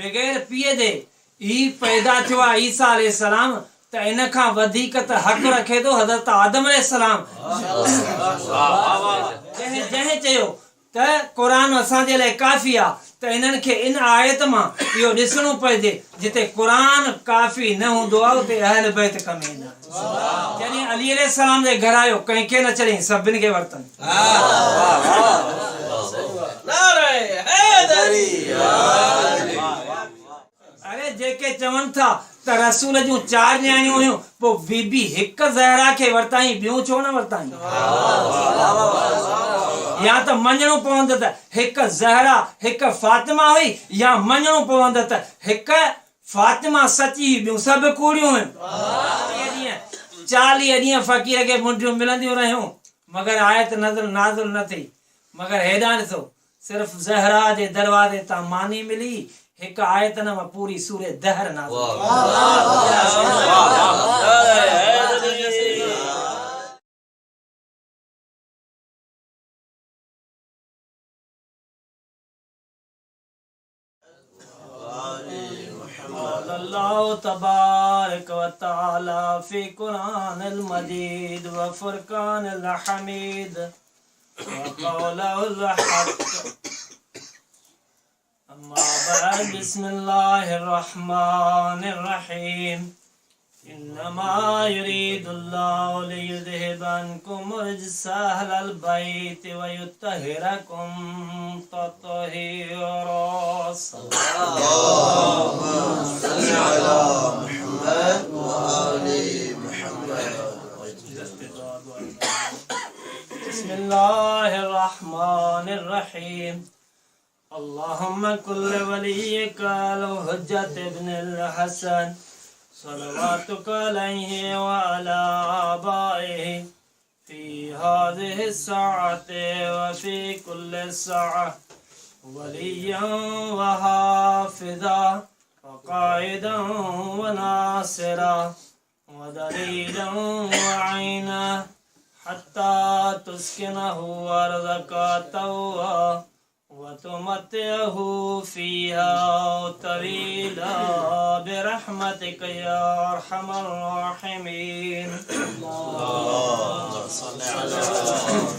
बगैर पीए दे ई पैदा थियो आहे ईसा अलैहिस्सलाम त इन खां वधीक त हक़ रखे थो हज़रत आदम अलैहिस्सलाम जंहिं चयो त क़ुरान असांजे लाइ काफ़ी आहे त इन्हनि खे इन आयत मां इहो ॾिसणो पइजे जिते क़ुरान काफ़ी न हूंदो आहे उते अहल बैत कम ईंदा जॾहिं अली अलैहिस्सलाम जे घर आयो कंहिंखे न चढ़ी सभिनि खे वरितनि अरे जेके चवनि था त रसूल जूं 4 न्याणियूं हुयूं पोइ बीबी हिकु ज़हरा खे वरिताई ॿियूं छो न वरिताई या त मञणो पवंदो त हिकु ज़हरा हिकु फातिमा हुई या मञणो पवंदो त हिकु फातिमा सची ॿियूं सभु कूड़ियूं हुयूं 40 ॾींहं फ़क़ीर खे मुंडियूं मिलंदियूं रहियूं मगर आयत नज़र नाज़िल न थी मगर हेॾां ॾिसो सिर्फ़ ज़हरा जे दरवाज़े तां मानी मिली एक आयत न पूरी सूरे दहर नाज़िल अल्लाह तबारक व तआला फी कुरानिल मजीद व फुरकानिल हमीद व क़ौलुल हक़ अम्मा बाद बिस्मिल्लाहिर रहमानिर रहीम इन्नमा युरीदुल्लाहु लियुज़हिबा अन्कुम रिज्सा अहलल बैत व युत्तहिरकुम तत्हीरा अल्लाहुम्मा सल्लि अला मुहम्मद व आलि मुहम्मद बिस्मिल्लाहिर रहमानिर रहीम अल्लाहुम्मा कुल्ल वलिय्यका अल-हुज्जत इब्नुल हसन सलवातुका अलैहि व अला आबाइहि फी हाज़िहि स्साअति व फी कुल्लि स्साअ वलिय्यन व हाफ़िज़ा व क़ाइदन व नासिरा व दलीलन व ऐना हत्ता तुस्किनहु अर्ज़का तौआ वतुमत्तिअहु फ़ीहा तवीला बिरहमतिक या अरहमर राहिमीन अल्लाहुम्मा सल्लि अला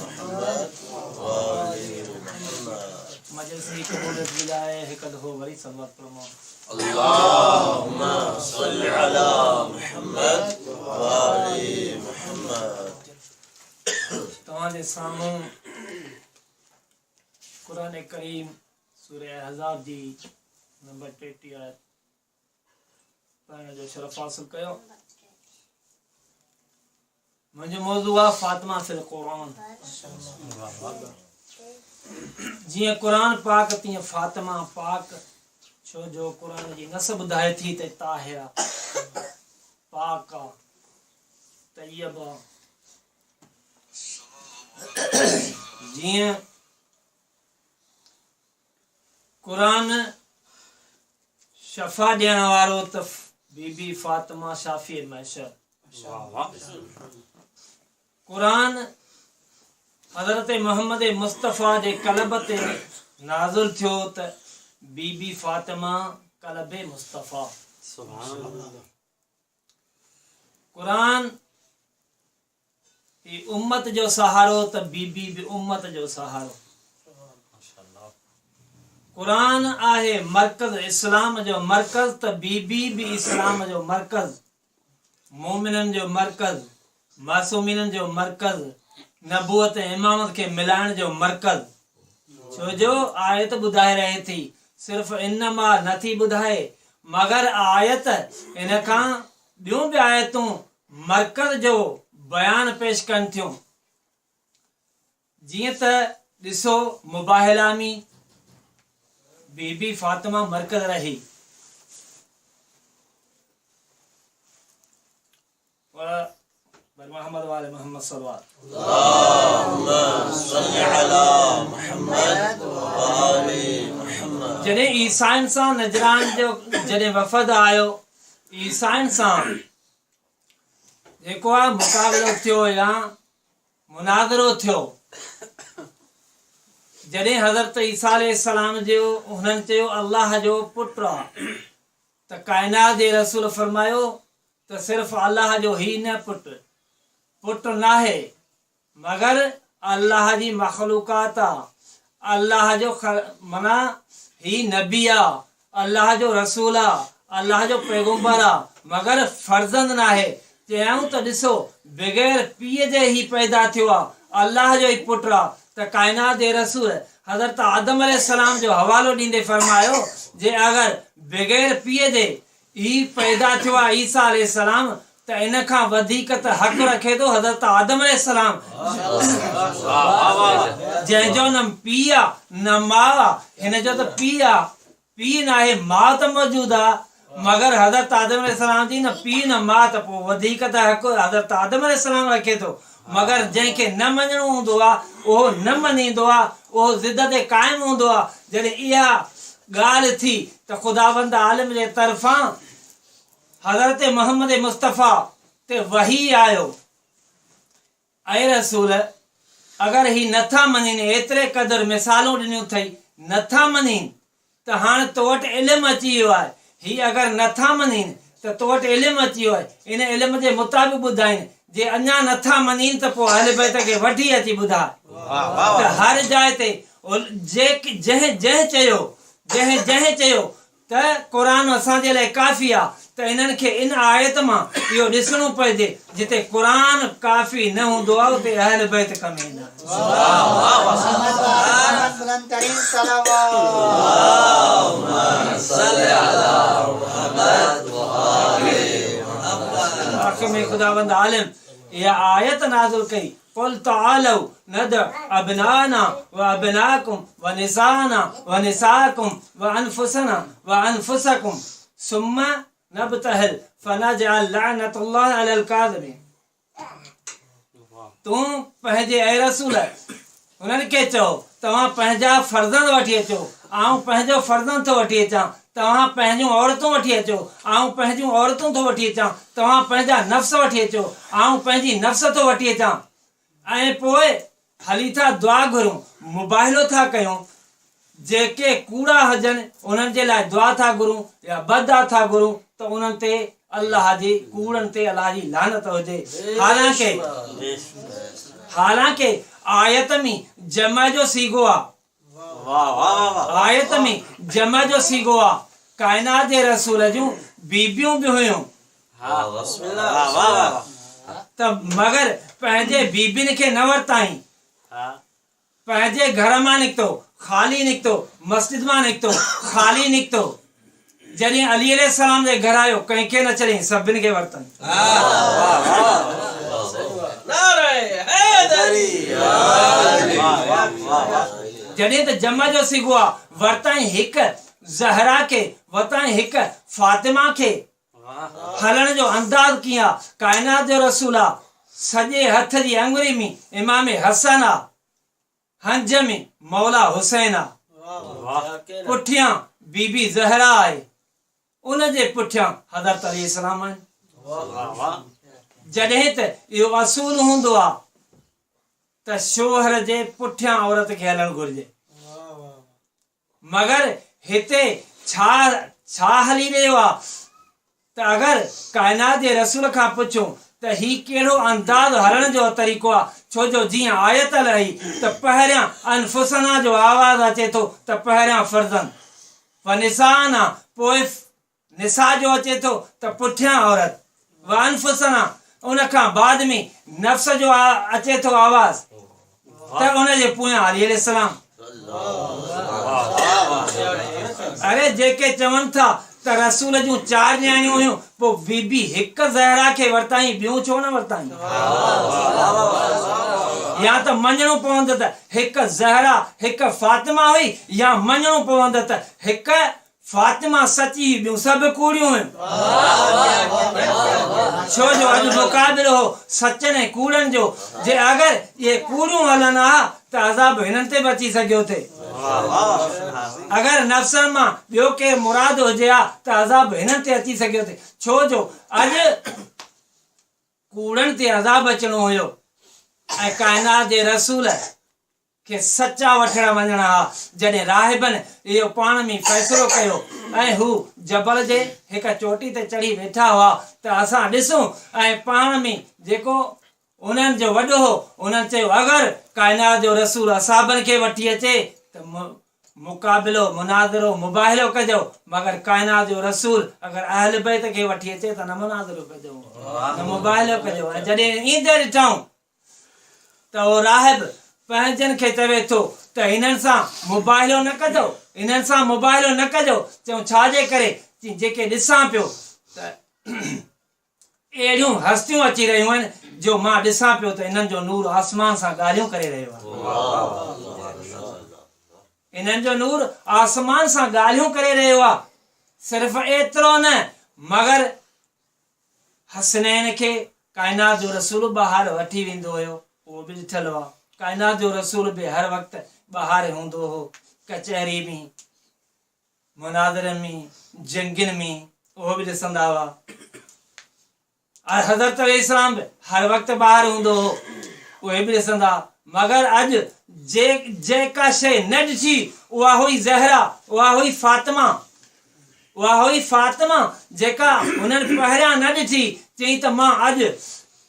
मुहम्मद व आलि मुहम्मद मजलिस की कबूलियत दिलाए हिकद हो वरी सल्लत फरमाओ अल्लाहुम्मा सल्लि अला मुहम्मद व आलि मुहम्मद तव्हांजे साम्हूं कुरान करीम सूरह अहज़ाब जी नंबर 33 आयत पढ़ण जो शरफ़ हासिल कयो मुंहिंजो मौज़ू आहे फातिमा फिल क़ुरान जीअं क़ुरान पाक तीअं फातिमा पाक छो जो क़ुरान जी नस ॿुधाए थी त ताहिरा पाक तय्यबा जीअं कुरान शफा ॾियण वारो त बीबी फातिमा शाफ़ी महशर कुरान हज़रत मोहम्मद मुस्तफ़ा जे क़ल्ब ते नाज़िल थियो त बीबी फातिमा क़ल्ब मुस्तफ़ा कुरान ही उम्मत जो सहारो त बीबी भी उम्मत जो सहारो कुरान आहे मरकज़ इस्लाम जो मरकज़ त बीबी भी इस्लाम जो मरकज़ मोमिनन जो मरकज़ मासूमिनन जो मरकज़ नबूवत इमामत के मिलाइण जो मरकज़ छो जो आयत ॿुधाए रहे थी सिर्फ़ इन मां नथी ॿुधाए मगर आयत इन खां ॿियूं भी आयतूं मरकज़ जो बयान पेश कनि थियूं जीअं त ॾिसो मुबाहिलामी बीबी फातिमा मरकज़ रही मोहम्मद वाले मोहम्मद जॾहिं ईसाइन सां नजरान जो जॾहिं वफ़द आयो ईसाइन सां जेको आहे मुक़ाबिलो थियो या मुनाज़रो थियो जॾहिं हज़रत ईसा अलैहिस्सलाम जो हुननि चयो अल्लाह जो पुटु आहे त काइनात जे रसूल फरमायो त सिर्फ़ु अल्लाह जो ही न पुटु नाहे मगर अल्लाह जी मखलूकात आहे अल्लाह जो माना ही नबी आहे अल्लाह जो रसूल आहे अल्लाह जो पैगंबर आहे मगर फर्ज़ंद नाहे चयऊं त ॾिसो बग़ैर पीउ जे ही पैदा थियो आहे अल्लाह जो ही पुटु आहे त काइनात जे रसूल हज़रत आदम अलैहिस्सलाम जो हवालो ॾींदे फरमायो जे अगरि बग़ैर पीउ जे ही पैदा थियो आहे ईसा अलैहिस्सलाम त इन खां वधीक त हक़ रखे थो हज़रत आदम अलैहिस्सलाम जंहिंजो न पीउ आहे न माउ आहे हिन जो त पीउ आहे पीउ न आहे माउ त मौजूदु आहे मगर हज़रत आदम अलैहिस्सलाम जी न पीउ न माउ त पोइ वधीक त हक़ हज़रत आदम अलैहिस्सलाम रखे थो मगर जंहिंखे न मञणो हूंदो आहे उहो न मञींदो आहे उहो ज़िद ते क़ाइमु हूंदो आहे जॾहिं इहा ॻाल्हि थी त ख़ुदावंद आलिम जे तरफ़ां हज़रत मोहम्मद मुस्तफ़ा ते वही आयो ऐं रसूल अगरि ही नथा मञनि एतिरे क़दुरु मिसालूं ॾिनियूं अथई नथा मञनि त हाणे तो वटि इल्मु अची वियो आहे ही अगरि नथा मञनि त तो वटि इल्मु अची वियो आहे इन इल्म जे मुताबिक़ ॿुधाइनि जे अञा नथा मञनि त पोइ अहल बैत खे वठी अची ॿुधाए त हर जाइ ते जंहिं चयो त क़ुरान असांजे लाइ काफ़ी आहे त इन्हनि खे इन आयत मां इहो ॾिसणो पइजे जिते क़ुरान काफ़ी न हूंदो आहे उते अहल बैत कम ईंदा में खुदावंद आलिम इहा आयत नाज़िल कई क़ुल तआलौ नदअ अबनाना व अबनाकुम व निसाना व निसाकुम व अनफुसना व अनफुसकुम सुम्मा नबतहिल फनजअल लअनतुल्लाह अलल काज़िबीन तूं पंहिंजे ऐं रसूल हुननि खे चओ तव्हां पंहिंजा फर्ज़ंद वठी अचो आऊं पंहिंजो फर्ज़ंद थो वठी अचां तव्हां पंहिंजूं औरतूं वठी अचो आऊं पंहिंजूं औरतूं थो वठी अचां तव्हां पंहिंजा नफ़्स वठी अचो आऊं पंहिंजी नफ़्स थो वठी अचां ऐं पोइ हली था दुआ घुरूं मुबाहिलो था कयूं जेके कूड़ा हुजनि उन्हनि जे लाइ दुआ था घुरूं या बदआ था घुरूं त उन्हनि ते अल्लाह जी कूड़नि ते अल्लाह जी लानत हुजे हालांकि आयत में जमा जो सीगो आहे आयत में जमा जो सीगो आहे काइनात जे रसूल जूं बीबियूं बि हुयूं त मगर पंहिंजे बीबियुनि खे न वरिताई पंहिंजे घर मां निकितो ख़ाली निकितो मस्जिद मां निकितो ख़ाली निकितो जॾहिं अली अलैहिस्सलाम जे घर आयो कंहिंखे न चयईं सभिनि खे वरितनि जॾहिं त जमा जो सिगो आहे वरिताई हिकु ज़हरा खे वरिताई हिकु फातिमा खे हलण जो अंदाज़ कीअं आहे काइनात जो रसूल आहे सॼे हथ जी आङुरी में इमाम हसन आहे हंज में मौला हुसैन आहे पुठियां बीबी ज़हरा आहे उन जे पुठियां हज़रत अली सलाम आहिनि जॾहिं त इहो असूल हूंदो आहे त शोहर जे पुठियां औरत खे हलणु घुरिजे मगर हिते छा हली रहियो आहे त अगरि काइनात जे रसूल खां पुछूं त ही कहिड़ो अंदाज़ हलण जो तरीक़ो आहे छो जो जीअं आयत रही त पहिरियां अनफुसना जो आवाज़ अचे थो त पहिरियां फर्ज़न व निसाना पोइ निसा जो अचे थो त पुठियां औरत व अनफुसना उन खां बाद में नफ़्स जो अचे थो आवाज़ त उन जे पोयां अली अलैहिस्सलाम अरे जेके चवनि था त रसूल जूं 4 न्याणियूं हुयूं पोइ बीबी हिकु ज़हरा खे वरिताई ॿियूं छो न वरिताई या त मञणो पवंदो त हिकु ज़हरा हिकु फातिमा हुई या मञणो पवंदो त हिकु फातिमा सची ॿियूं सभु कूड़ियूं हुयूं छो जो अॼु मुक़ाबिलो हो सचनि ऐं कूड़नि जो जे अगरि इहे कूड़ियूं हलनि हा त अज़ाब हिननि ते बि अची सघियो थे अगरि नफ़्सनि मां ॿियो केरु मुराद हुजे हा त अज़ाब हिननि ते अची सघियो थे छो जो अॼु कूड़नि ते अज़ाब अचणो हुयो ऐं काइनात जे रसूल खे सचा वठण वञणा हा। जॾहिं राहिबनि इहो पाण में फ़ैसिलो कयो ऐं हू जबल जे हिक चोटी ते चढ़ी वेठा हुआ त असां ॾिसूं ऐं पाण में जेको उन्हनि जो वॾो हो उन्हनि चयो अगरि काइनात जो रसूल असाबनि खे वठी अचे त मुक़ाबिलो मुनाज़रो मुबाहिलो कजो, मगर काइनात जो रसूल अगर अहल बैत के वठी अचे त न मुनाज़रो कजो न मुबाहिलो कजो। जॾहिं ईंदे ॾिठऊं त वो राहिब पंहिंजनि खे चवे थो त हिननि सां मुबाहिलो न कजो, हिननि सां मुबाहिलो न कजो। चऊं छाजे करे? जेके ॾिसां पियो त अहिड़ियूं हस्तियूं अची रहियूं आहिनि जो मां ॾिसां पियो त इन्हनि जो नूर आसमान सां ॻाल्हियूं करे रहियो आहे। इन्हनि जो नूर आसमान सां ॻाल्हियूं करे रहियो आहे। सिर्फ़ एतिरो न मगर हसनैन खे काइनात जो रसूल ॿाहिरि वठी वेंदो हुयो, उहो बि ॾिठल हुआ। काइनात जो रसूल बि हर वक़्तु ॿाहिरि हूंदो हो, कचहरी में, मुनाज़रनि में, जंगियुनि में, उहो बि ॾिसंदा हुआ। हज़रत इस्लाम बि हर वक़्तु ॿाहिरि हूंदो हो, उहे बि ॾिसंदा। मगर अॼु जेका शइ न ॾिठी उहा हुई ज़हरा, उहा हुई फातिमा, उहा हुई फातिमा जेका हुननि पहिरियां न ॾिठी। चई त मां अॼु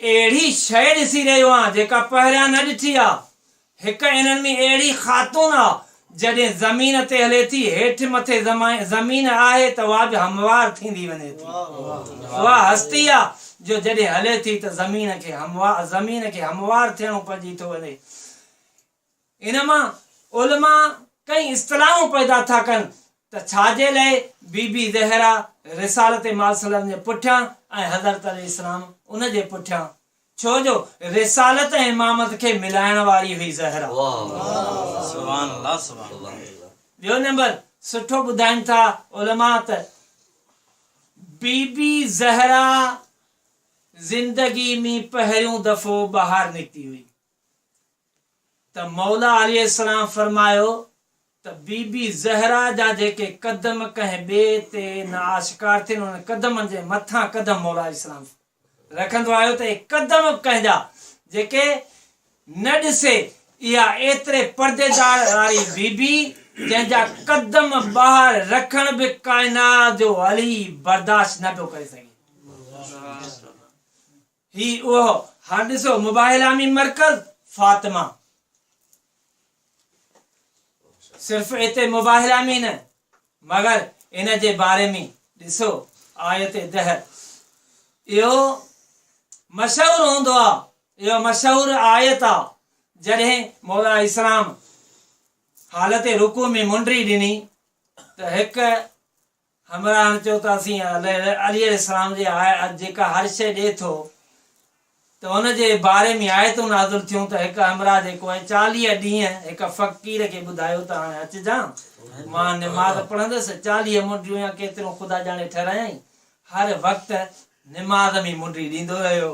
अहिड़ी शइ ॾिसी रहियो आहियां जेका पहिरियां न ॾिठी आहे। हिकु इन्हनि में अहिड़ी ख़ातून आहे जॾहिं ज़मीन ते हले थी हेठि मथे ज़मीन आहे त उहा बि हमवार थींदी वञे थी। उहा हस्ती आहे जो जॾहिं हले थी त ज़मीन खे हमवार थियणो पइजी थो वञे। इन मां उलमा कई इस्तलाहूं पैदा था कनि त छाजे लाइ बीबी ज़हरा रिसालत मासलम जे पुठियां ऐं हज़रत इस्लाम उन जे पुठियां, छो जो रिसालत ऐं इमामत खे मिलाइण वारी हुई ज़हरा। ॿियो नंबर सुठो ॿुधाइनि था उलमा त बीबी ज़हरा ज़िंदगी में पहिरियों दफ़ो ॿाहिरि निकिती हुई त मौला अलैहिस्सलाम फरमायो त बीबी ज़हरा जा जेके कदम कंहिं ॿिए ते न आशिकार थियनि उन कदमनि जे मथां कदम मौला अलैहिस्सलाम रखंदो आयो त कदम कंहिंजा जेके न ॾिसे इहा एतिरे पर्देदार वारी बीबी जंहिंजा कदम ॿाहिरि रखण बि काइनात जो अली बर्दाश्त न पियो करे सघे। ही उहो हाणे ॾिसो मुबाहिलामी मरकज़ फातिमा, सिर्फ़ हिते मुबाहिलामी न मगर इन जे बारे में ॾिसो आयत दहर, इहो मशहूर हूंदो आहे, इहो मशहूर आयत आहे। जॾहिं मौला इस्लाम हालत रुकू में मुंडरी ॾिनी त हिकु हमराह चयो त असीं अली इस्लाम जे जेका हर शइ ॾिए थो त हुन जे बारे में आयतूं नाज़िल थियूं त हिकु हमराह जेको आहे 40 ॾींहं हिकु फ़क़ीर खे ॿुधायो त हाणे अचिजांइ मां निमाज़ पढ़ंदुसि 40 मुंडियूं या केतिरो ख़ुदा ॼाणे ठहिरायई। हर वक़्तु निमाज़ में मुंडी ॾींदो रहियो।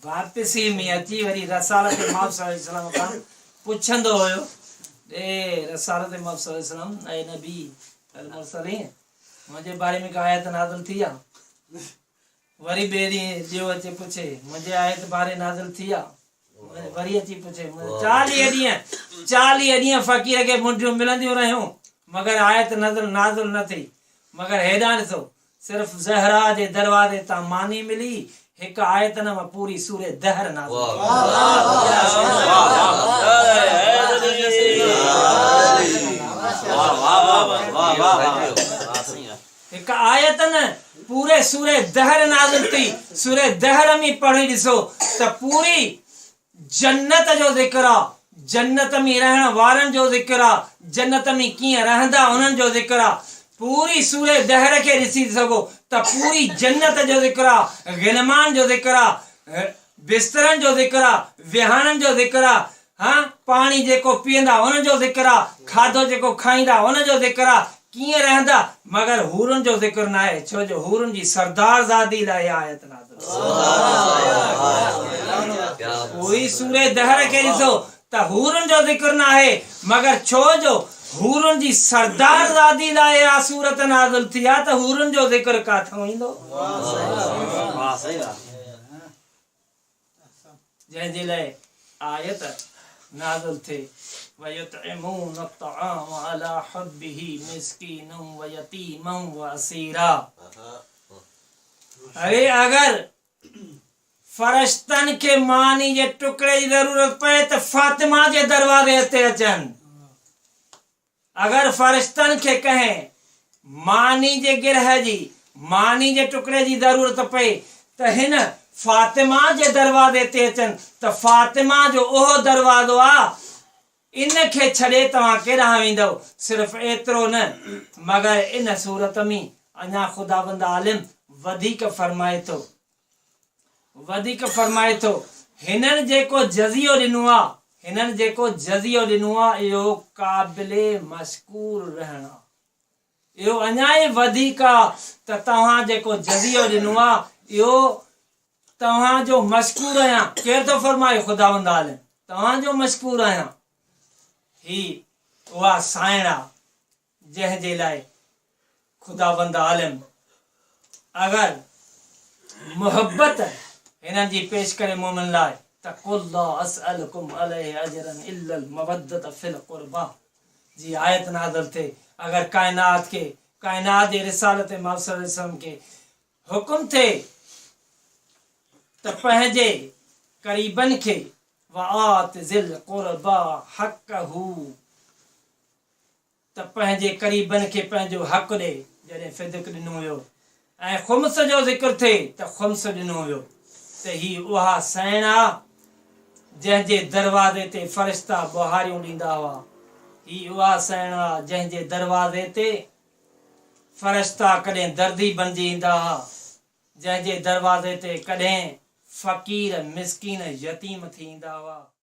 वापसी में अची वरी रसालत इमाम सल्लल्लाहु अलैहि वसल्लम खां पुछंदो हुयो रसालत इमाम सल्लल्लाहु अलैहि वसल्लम ऐं नबी अल मुरसलीन मुंहिंजे बारे में का आयत नाज़िल थी आहे? वरी ॿिए ॾींहुं ॿियो अचे पुछे मुंहिंजे आयत बारे नाज़िल थी आहे? वरी अची पुछे 40 ॾींहं फ़क़ीर खे मुंडियूं मिलंदियूं रहियूं मगर आयत नाज़िल न थी। मगर हेॾां ॾिसो सिर्फ़ ज़हरा जे दरवाज़े तां मानी मिली हिकु आयत न पूरी सूरे दहर नाज़िल। हिकु आयत न पूरे सूरे दहर नाज़िल थी। सूरे दहर में पढ़ी ॾिसो त पूरी जन्नत जो ज़िक्र आहे, जन्नत में रहण वारनि जो ज़िक्र आहे, जन्नत में कीअं रहंदा उन्हनि जो ज़िक्र आहे। पूरी सूरे दहर खे ॾिसी सघो त पूरी जन्नत जो ज़िक्र आहे, गिलमान जो ज़िक्र आहे, बिस्तरनि जो ज़िक्र आहे, विहाणनि जो ज़िक्र आहे, हाँ पाणी जेको पीअंदा उन जो ज़िक्र आहे, खाधो जेको खाईंदा उन जो ज़िक्र आहे, कीअं रहंदा। मगर हूरनि जो ज़िक्र न आहे छो जो हूरनि जी सरदार ज़ादी लाइ आयत नाज़िल। पूरी सूरे दहर खे ॾिसो त हूरनि जो ज़िक्र न आहे मगर छो जो हूरनि जी सरदार ज़ादी लाइ आ सूरत नाज़िल थी आहे त हूरनि जो ज़िक्र काथों ईंदो? जंहिंजे लाइ आयत नाज़िल थे वयुतइमून अत्तआम अला हुब्बिही मिस्कीनम व यतीमम व असीरा। अरे अगर फरिश्तन के मानी जे टुकड़े जी जरूरत पए त फातिमा जे दरवाजे ते अचन। अगर फरिश्तन के कहें मानी जे गिरह जी मानी जे टुकड़े जी जरूरत पए त हिन फातिमा जे दरवाजे ते अचन त फातिमा जो ओहो दरवाजो आ। इन खे छड़े तव्हां केॾां वेंदव। सिर्फ़ एतिरो न मगर इन सूरत में अञा खुदावंद आलिम वधीक फरमाए थो हिननि जेको जज़ियो ॾिनो आहे इहो क़ाबिले मशकूर रहण आहे। इहो अञा ई वधीक आहे त तव्हां जेको जज़ियो ॾिनो आहे इहो तव्हांजो मशकूर आहियां। केरु थो फरमाए? खुदावंद आलिम तव्हांजो मशकूर आहियां। ही उहा साइण आहे जंहिंजे लाइ खुदावंद आलिम अगर मुहब्बत हिननि जी पेश करे मोमिन लाइ त कुल ला असअलकुम अलैहि अजरन इल्लल मवद्दत फिल क़ुरबा जी आयत नाज़िल थे। अगर कायनात जे रिसालत मोहम्मद सल्लल्लाहु अलैहि वसल्लम के हुक्म थे त पंहिंजे करीबन खे वआत ज़िल क़ुरबा हक़हू त पंहिंजे करीबन खे पंहिंजो हक़ ॾे। जॾहिं फिदक ॾिनो वियो ऐं ख़ुम्स जो ज़िक्र थे त ख़ुम्स ॾिनो वियो त ही उहा सैन आहे जंहिंजे दरवाज़े ते फ़रिश्ता बुहारियूं ॾींदा हुआ। ही उहा सैन आहे जंहिंजे दरवाज़े ते फ़रिश्ता कॾहिं दर्दी बणिजी ईंदा हुआ। जंहिंजे दरवाज़े ते कॾहिं फ़क़ीर मिस्कीन यतीम थी ईंदा हुआ।